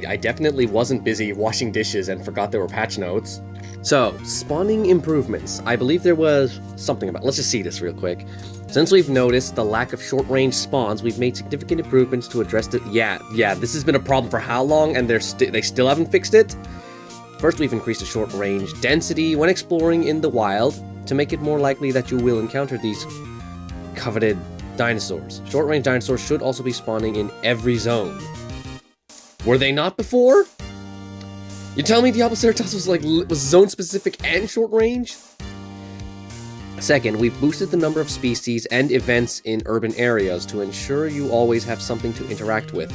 I definitely wasn't busy washing dishes and forgot there were patch notes. So, spawning improvements. I believe there was something about... Let's just see this real quick. Since we've noticed the lack of short-range spawns, we've made significant improvements to address it. Yeah, this has been a problem for how long, and they still haven't fixed it? First, we've increased the short-range density when exploring in the wild to make it more likely that you will encounter these coveted dinosaurs. Short-range dinosaurs should also be spawning in every zone. Were they not before? You tell me Diabloceratops was zone-specific and short-range? Second, we've boosted the number of species and events in urban areas to ensure you always have something to interact with.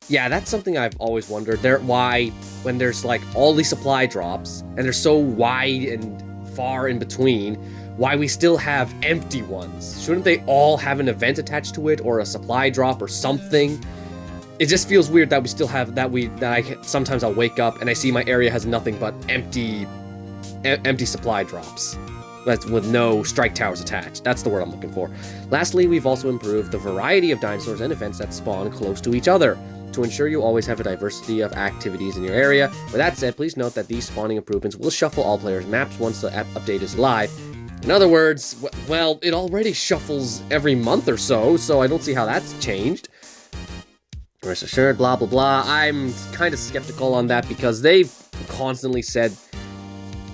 Yeah, that's something I've always wondered. Why, when there's like all these supply drops, and they're so wide and far in between, why we still have empty ones. Shouldn't they all have an event attached to it, or a supply drop, or something? It just feels weird that we still have sometimes I'll wake up and I see my area has nothing but empty supply drops. That's with no strike towers attached. That's the word I'm looking for. Lastly, we've also improved the variety of dinosaurs and events that spawn close to each other to ensure you always have a diversity of activities in your area. With that said, please note that these spawning improvements will shuffle all players' maps once the update is live. In other words, well, it already shuffles every month or so I don't see how that's changed. Rest assured, blah blah blah. I'm kind of skeptical on that because they've constantly said...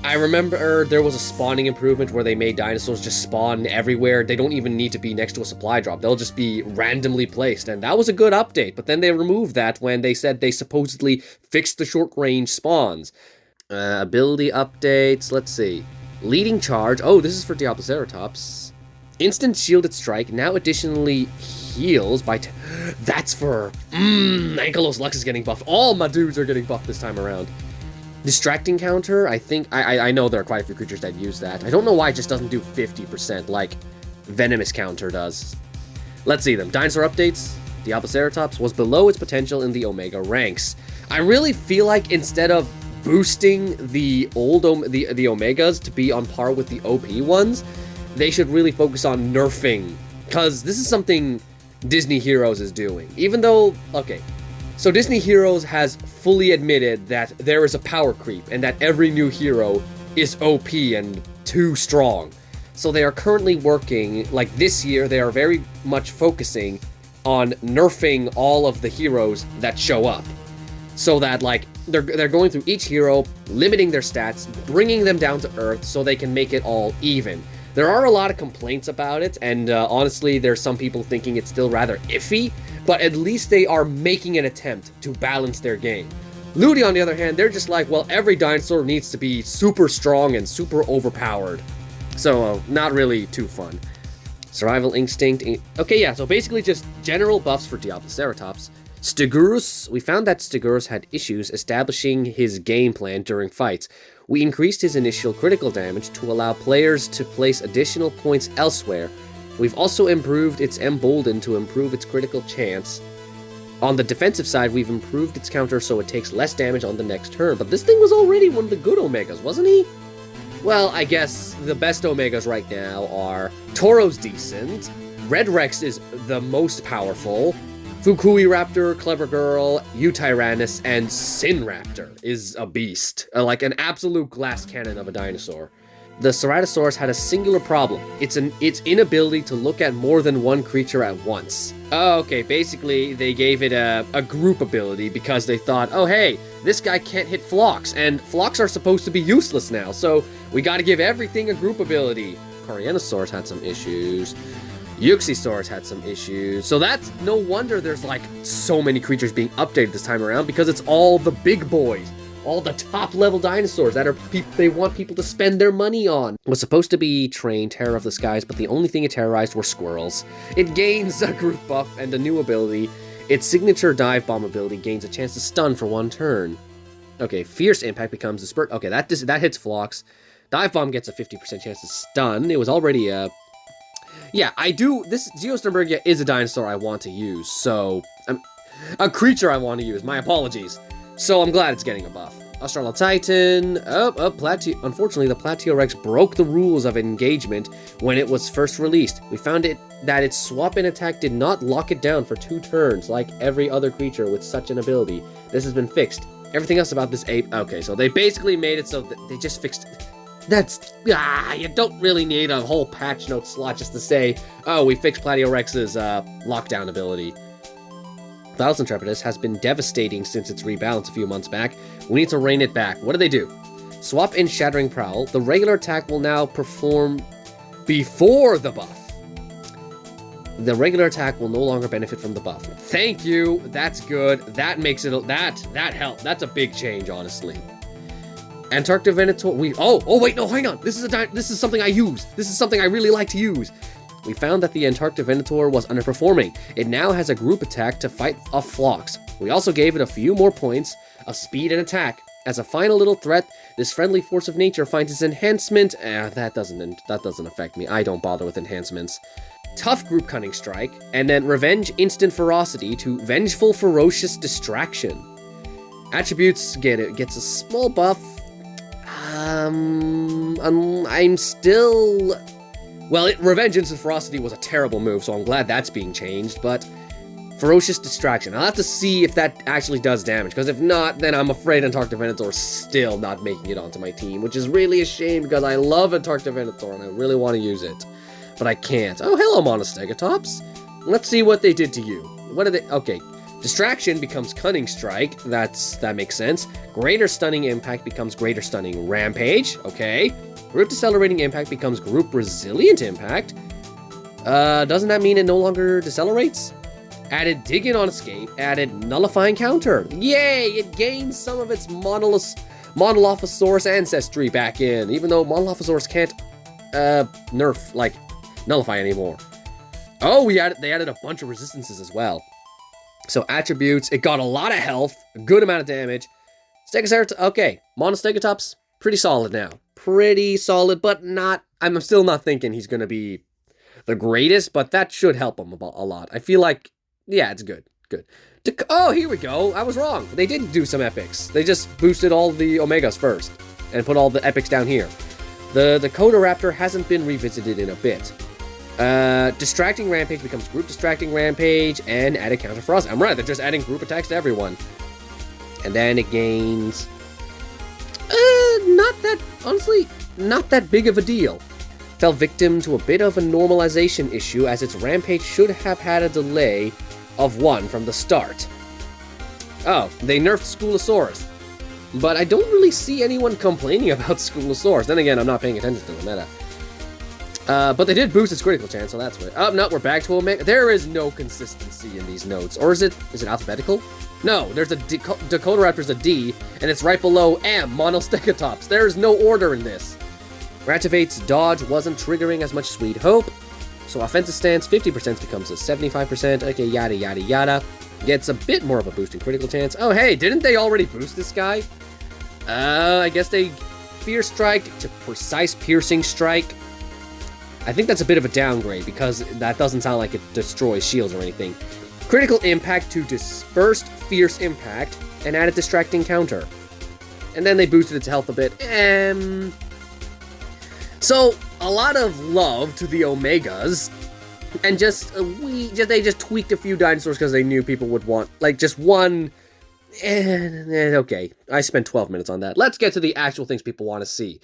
I remember there was a spawning improvement where they made dinosaurs just spawn everywhere. They don't even need to be next to a supply drop. They'll just be randomly placed, and that was a good update. But then they removed that when they said they supposedly fixed the short-range spawns. Ability updates, let's see. Leading charge, oh, this is for Diabloceratops. Instant shielded strike, now additionally heals by... That's for... Ankylos Lux is getting buffed. All my dudes are getting buffed this time around. Distracting counter, I think, I know there are quite a few creatures that use that. I don't know why it just doesn't do 50% like Venomous counter does. Let's see them. Dinosaur updates. Diabloceratops was below its potential in the Omega ranks. I really feel like instead of boosting the old the Omegas to be on par with the OP ones, they should really focus on nerfing. Because this is something Disney Heroes is doing. Even though, okay... So Disney Heroes has fully admitted that there is a power creep and that every new hero is OP and too strong. So they are currently working, like this year, they are very much focusing on nerfing all of the heroes that show up. So that, like, they're going through each hero, limiting their stats, bringing them down to earth so they can make it all even. There are a lot of complaints about it, and honestly, there's some people thinking it's still rather iffy, but at least they are making an attempt to balance their game. Ludi, on the other hand, they're just like, well, every dinosaur needs to be super strong and super overpowered. So, not really too fun. Survival instinct. Okay, yeah, so basically just general buffs for Diabloceratops. Stigurus, we found that Stigurus had issues establishing his game plan during fights. We increased his initial critical damage to allow players to place additional points elsewhere. We've also improved its Embolden to improve its critical chance. On the defensive side, we've improved its counter so it takes less damage on the next turn. But this thing was already one of the good Omegas, wasn't he? Well, I guess the best Omegas right now are Toro's decent, Red Rex is the most powerful, Fukui Raptor, Clever Girl, Eutyrannus, and Sin Raptor is a beast. Like an absolute glass cannon of a dinosaur. The Ceratosaurus had a singular problem. Its inability to look at more than one creature at once. Oh, okay, basically they gave it a group ability because they thought, oh hey, this guy can't hit Phlox, and Phlox are supposed to be useless now, so we gotta give everything a group ability. Coryanosaurus had some issues. Euxysaurus had some issues. So that's no wonder there's like so many creatures being updated this time around because it's all the big boys. All the top-level dinosaurs that they want people to spend their money on. It was supposed to be trained Terror of the Skies, but the only thing it terrorized were squirrels. It gains a group buff and a new ability. Its signature Dive Bomb ability gains a chance to stun for one turn. Okay, Fierce Impact becomes a spurt. Okay, that hits Phlox. Dive Bomb gets a 50% chance to stun. It was already a... Yeah, this Geostormbergia is a dinosaur I want to use, so... a creature I want to use, my apologies. So I'm glad it's getting a buff. Austral Titan, unfortunately the Plateorex broke the rules of engagement when it was first released. We found it that its swap-in attack did not lock it down for 2 turns like every other creature with such an ability. This has been fixed. Everything else about this ape... Okay, so they basically made it so that they just fixed... That's... you don't really need a whole patch note slot just to say, oh, we fixed Platiorex's lockdown ability. Thales Intrepidus has been devastating since its rebalance a few months back. We need to rein it back. What do? Swap in Shattering Prowl. The regular attack will now perform before the buff. The regular attack will no longer benefit from the buff. Thank you. That's good. That makes it... That helped. That's a big change, honestly. Antarctic Venator... wait, no, hang on. This is something I use. This is something I really like to use. We found that the Antarctic Venator was underperforming. It now has a group attack to fight off flocks. We also gave it a few more points of speed and attack. As a final little threat, this friendly force of nature finds its enhancement... that doesn't affect me. I don't bother with enhancements. Tough Group Cunning Strike, and then Revenge Instant Ferocity to Vengeful Ferocious Distraction. Attributes gets a small buff. I'm still... Well, Revenge Instant Ferocity was a terrible move, so I'm glad that's being changed, but... Ferocious Distraction. I'll have to see if that actually does damage, because if not, then I'm afraid Antarctic Venator is still not making it onto my team, which is really a shame, because I love Antarctic Venator, and I really want to use it. But I can't. Oh, hello, Monostegatops. Let's see what they did to you. What did they... Okay. Distraction becomes Cunning Strike. That makes sense. Greater Stunning Impact becomes Greater Stunning Rampage. Okay. Group Decelerating Impact becomes Group Resilient Impact. Doesn't that mean it no longer decelerates? Added Dig In on Escape. Added Nullifying Counter. Yay! It gains some of its Monolophosaurus ancestry back in, even though Monolophosaurus can't, nerf, like, nullify anymore. Oh, they added a bunch of resistances as well. So attributes, it got a lot of health, a good amount of damage. Stegoceratops, okay, Monostegatops, pretty solid now. Pretty solid, but not, I'm still not thinking he's going to be the greatest, but that should help him a lot. I feel like, yeah, it's good. Oh, here we go. I was wrong. They did do some epics. They just boosted all the Omegas first and put all the epics down here. The Codaraptor hasn't been revisited in a bit. Distracting Rampage becomes Group Distracting Rampage and added Counter Frost. I'm right, they're just adding group attacks to everyone. And then it gains... honestly, not that big of a deal. Fell victim to a bit of a normalization issue as its Rampage should have had a delay of 1 from the start. Oh, they nerfed Schoolosaurus. But I don't really see anyone complaining about Schoolosaurus. Then again, I'm not paying attention to the meta. But they did boost its critical chance, so that's good. Oh, no, we're back to Omega. There is no consistency in these notes. Or is it alphabetical? No, there's a Dakotaraptor's a D, and it's right below M, Monostegatops. There is no order in this. Reactivates Dodge wasn't triggering as much as we'd hope. So offensive stance, 50% becomes a 75%. Okay, yada, yada, yada. Gets a bit more of a boost in critical chance. Oh, hey, didn't they already boost this guy? I guess they... Fierce Strike to Precise Piercing Strike. I think that's a bit of a downgrade, because that doesn't sound like it destroys shields or anything. Critical Impact to Dispersed Fierce Impact, and added Distracting Counter. And then they boosted its health a bit. So, a lot of love to the Omegas, and they just tweaked a few dinosaurs because they knew people would want, like, just one... okay, I spent 12 minutes on that. Let's get to the actual things people want to see.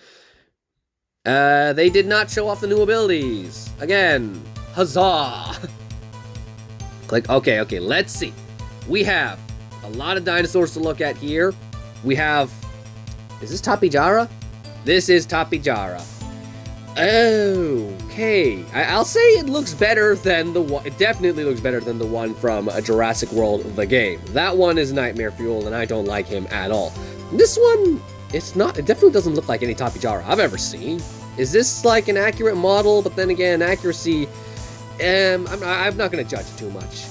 They did not show off the new abilities. Again, huzzah! Click, okay, let's see. We have a lot of dinosaurs to look at here. We have... Is this TapEJARA? This is TapEJARA. Okay. I'll say it looks better than the one... It definitely looks better than the one from Jurassic World, the game. That one is Nightmare Fuel, and I don't like him at all. This one... It's not... It definitely doesn't look like any TapEJARA I've ever seen. Is this like an accurate model? But then again, accuracy... I'm not going to judge it too much.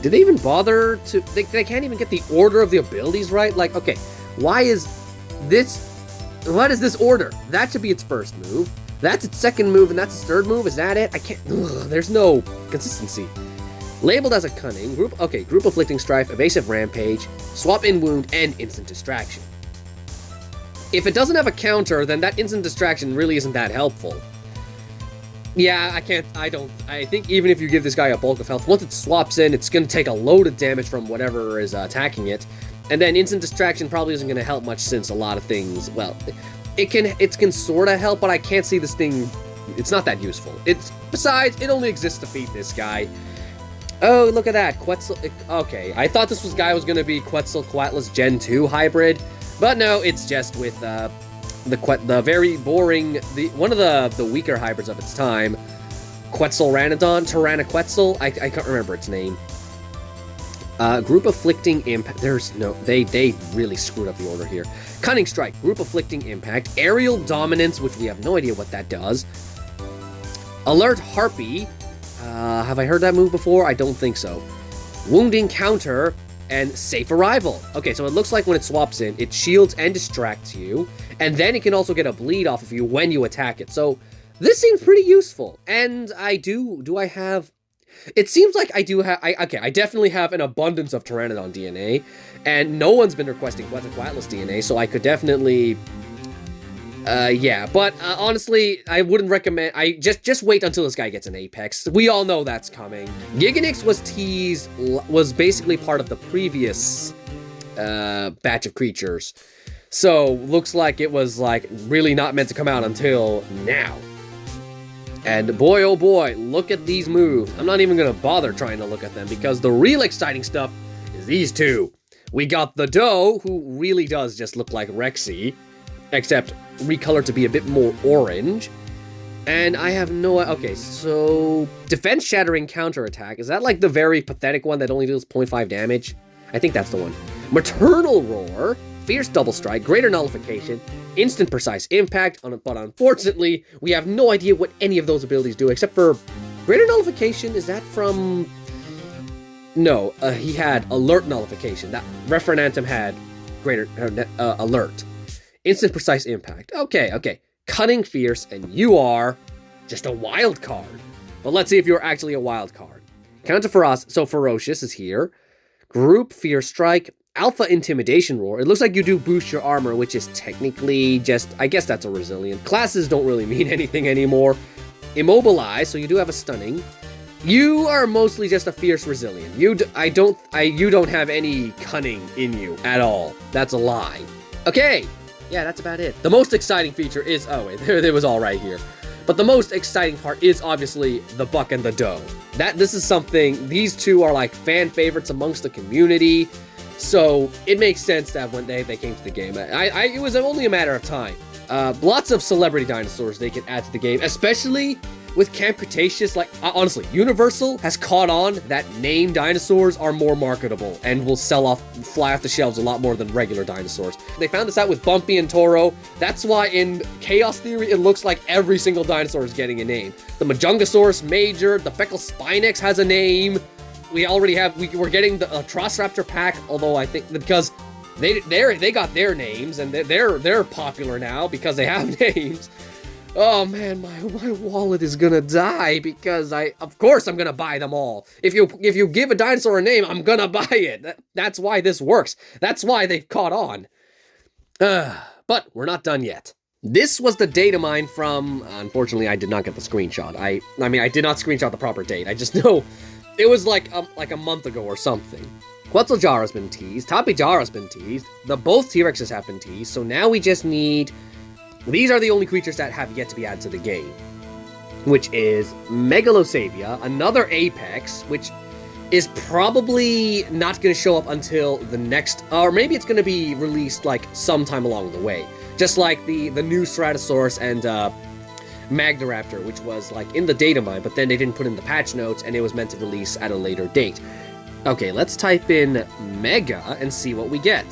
Did they even bother to... They can't even get the order of the abilities right? Like, okay, why is this... What is this order? That should be its first move. That's its second move, and that's its third move. Is that it? I can't... Ugh, there's no consistency. Labeled as a cunning, group afflicting strife, evasive rampage, swap in wound, and instant distraction. If it doesn't have a counter, then that instant distraction really isn't that helpful. Yeah, I think even if you give this guy a bulk of health, once it swaps in, it's gonna take a load of damage from whatever is attacking it. And then instant distraction probably isn't gonna help much since a lot of things, well, it can sort of help, but I can't see this thing, it's not that useful. Besides, it only exists to feed this guy. Oh, look at that, Quetzal, okay, I thought this guy was gonna be Quetzalcoatlus Gen 2 hybrid, but no, it's just with, the very boring, one of the weaker hybrids of its time, Quetzalranodon, Tyrannoquetzal, I can't remember its name. Group Afflicting Impact, they really screwed up the order here. Cunning Strike, Group Afflicting Impact, Aerial Dominance, which we have no idea what that does. Alert Harpy, have I heard that move before? I don't think so. Wounding Counter, and Safe Arrival. Okay, so it looks like when it swaps in, it shields and distracts you, and then it can also get a bleed off of you when you attack it. So this seems pretty useful, and do I have... It seems like I do have... Okay, I definitely have an abundance of Pteranodon DNA, and no one's been requesting Quetzalcoatlus DNA, so I could definitely... yeah, but honestly, I wouldn't recommend... just wait until this guy gets an Apex. We all know that's coming. Giganix was basically part of the previous batch of creatures. So, looks like it was, like, really not meant to come out until now. And boy, oh boy, look at these moves. I'm not even gonna bother trying to look at them, because the real exciting stuff is these two. We got the Doe, who really does just look like Rexy, except recolored to be a bit more orange. And I have no... Okay, so... Defense Shattering Counterattack. Is that like the very pathetic one that only deals 0.5 damage? I think that's the one. Maternal Roar, Fierce Double Strike, Greater Nullification, Instant Precise Impact, but unfortunately, we have no idea what any of those abilities do, except for... Greater Nullification, is that from... No, he had Alert Nullification. That Referenantum had Greater... Alert. Instant Precise Impact. Okay. Cunning Fierce, and you are just a wild card. But let's see if you're actually a wild card. Counter so Ferocious is here. Group Fierce Strike. Alpha Intimidation Roar. It looks like you do boost your armor, which is technically just... I guess that's a Resilient. Classes don't really mean anything anymore. Immobilize, so you do have a Stunning. You are mostly just a Fierce Resilient. You don't have any cunning in you at all. That's a lie. Okay. Yeah, that's about it. The most exciting feature is... Oh, wait, there was all right here. But the most exciting part is obviously the Buck and the Doe. This is something... These two are like fan favorites amongst the community. So it makes sense that when they came to the game. It was only a matter of time. Lots of celebrity dinosaurs they can add to the game, especially with Camp Cretaceous. Like, honestly, Universal has caught on that named dinosaurs are more marketable and will fly off the shelves a lot more than regular dinosaurs. They found this out with Bumpy and Toro. That's why in Chaos Theory, it looks like every single dinosaur is getting a name. The Majungasaurus Major, the Beckelspinax has a name. We're getting the Atrociraptor pack, although I think because they got their names and they're popular now because they have names. Oh man, my wallet is gonna die because of course I'm gonna buy them all. If you give a dinosaur a name, I'm gonna buy it. That's why this works. That's why they've caught on. But we're not done yet. This was the data mine from... Unfortunately, I did not get the screenshot. I mean, I did not screenshot the proper date. I just know it was like a month ago or something. Quetzal'Jara's been teased. TapEJARA's been teased. Both T-Rexes have been teased. So now we just need... These are the only creatures that have yet to be added to the game, which is Megalosavia, another Apex, which is probably not going to show up until the next, or maybe it's going to be released like sometime along the way, just like the new Stratosaurus and Magnoraptor, which was like in the data mine, but then they didn't put in the patch notes, and it was meant to release at a later date. Okay, let's type in Mega and see what we get.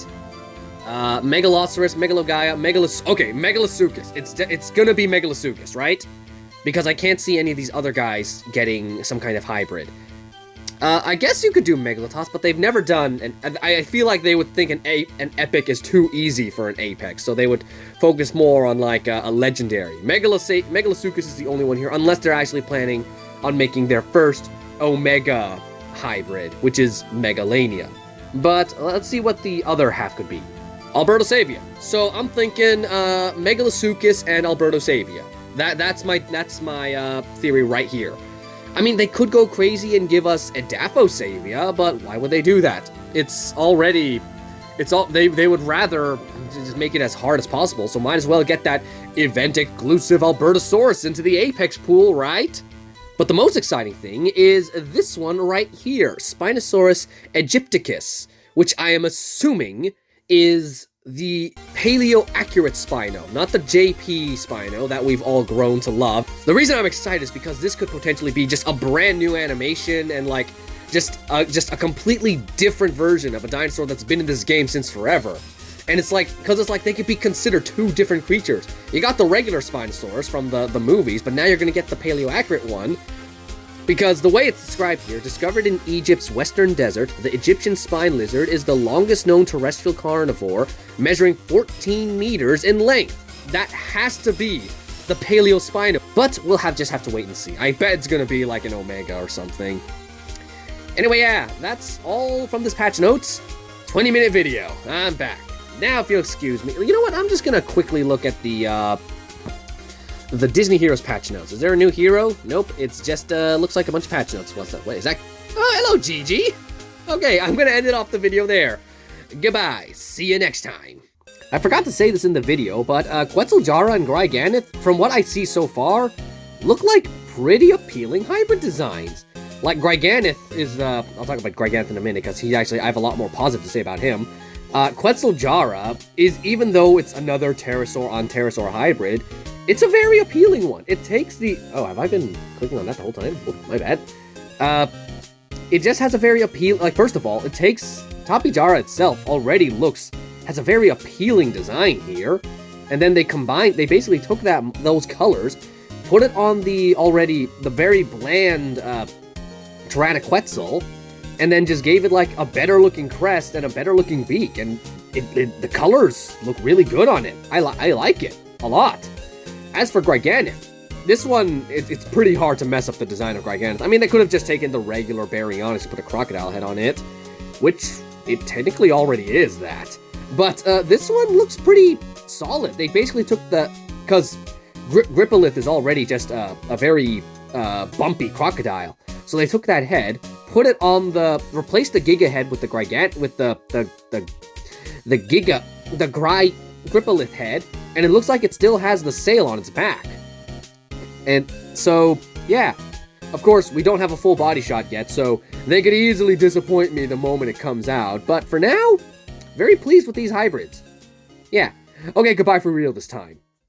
Megalosaurus, Megalogaia, Megalosaucus. It's gonna be Megalosaucus, right? Because I can't see any of these other guys getting some kind of hybrid. I guess you could do Megalotos, but they've never done, and I feel like they would think an epic is too easy for an Apex, so they would focus more on like a legendary. Megalosaucus is the only one here, unless they're actually planning on making their first Omega hybrid, which is Megalania. But let's see what the other half could be. Albertosavia. So I'm thinking Megalosaucus and Albertosavia. That's my theory right here. I mean, they could go crazy and give us a Daphosavia, but why would they do that? They would rather just make it as hard as possible, so might as well get that event-exclusive Albertosaurus into the Apex pool, right? But the most exciting thing is this one right here, Spinosaurus aegypticus, which I am assuming is the paleo-accurate Spino, not the JP Spino that we've all grown to love. The reason I'm excited is because this could potentially be just a brand new animation and like just a completely different version of a dinosaur that's been in this game since forever. And it's like, because it's like they could be considered two different creatures. You got the regular Spinosaurus from the movies, but now you're going to get the paleo-accurate one. Because the way it's described here, discovered in Egypt's western desert, the Egyptian spine lizard is the longest known terrestrial carnivore, measuring 14 meters in length. That has to be the Paleospino. But we'll just have to wait and see. I bet it's going to be like an Omega or something. Anyway, yeah, that's all from this patch notes. 20-minute video. I'm back. Now, if you'll excuse me, you know what? I'm just going to quickly look at the Disney Heroes patch notes. Is there a new hero? Nope. It's just, looks like a bunch of patch notes. What's that? Wait, is that? Oh, hello, Gigi. Okay, I'm gonna end it off the video there. Goodbye. See you next time. I forgot to say this in the video, but TapEJARA and Giganeth, from what I see so far, look like pretty appealing hybrid designs. Like Giganeth is, I'll talk about Giganeth in a minute, because I have a lot more positive to say about him. TapEJARA is, even though it's another pterosaur on pterosaur hybrid, it's a very appealing one. It takes the... Oh, have I been clicking on that the whole time? Oh, my bad. It just has a very appealing... Like, first of all, it takes... TapEJARA itself already has a very appealing design here. And then they basically took those colors, put it on the very bland Tyrannoquetzal, and then just gave it, like, a better-looking crest and a better-looking beak. And the colors look really good on it. I like it a lot. As for Giganeth, this one, it's pretty hard to mess up the design of Giganeth. I mean, they could have just taken the regular Baryonyx and put a crocodile head on it, which it technically already is that. But this one looks pretty solid. They basically took because Gripolith is already just a very bumpy crocodile. So they took that head, put it on replaced the Giga head with the Gripolith head, and it looks like it still has the sail on its back. And so, yeah. Of course, we don't have a full body shot yet, so they could easily disappoint me the moment it comes out. But for now, very pleased with these hybrids. Yeah. Okay, goodbye for real this time.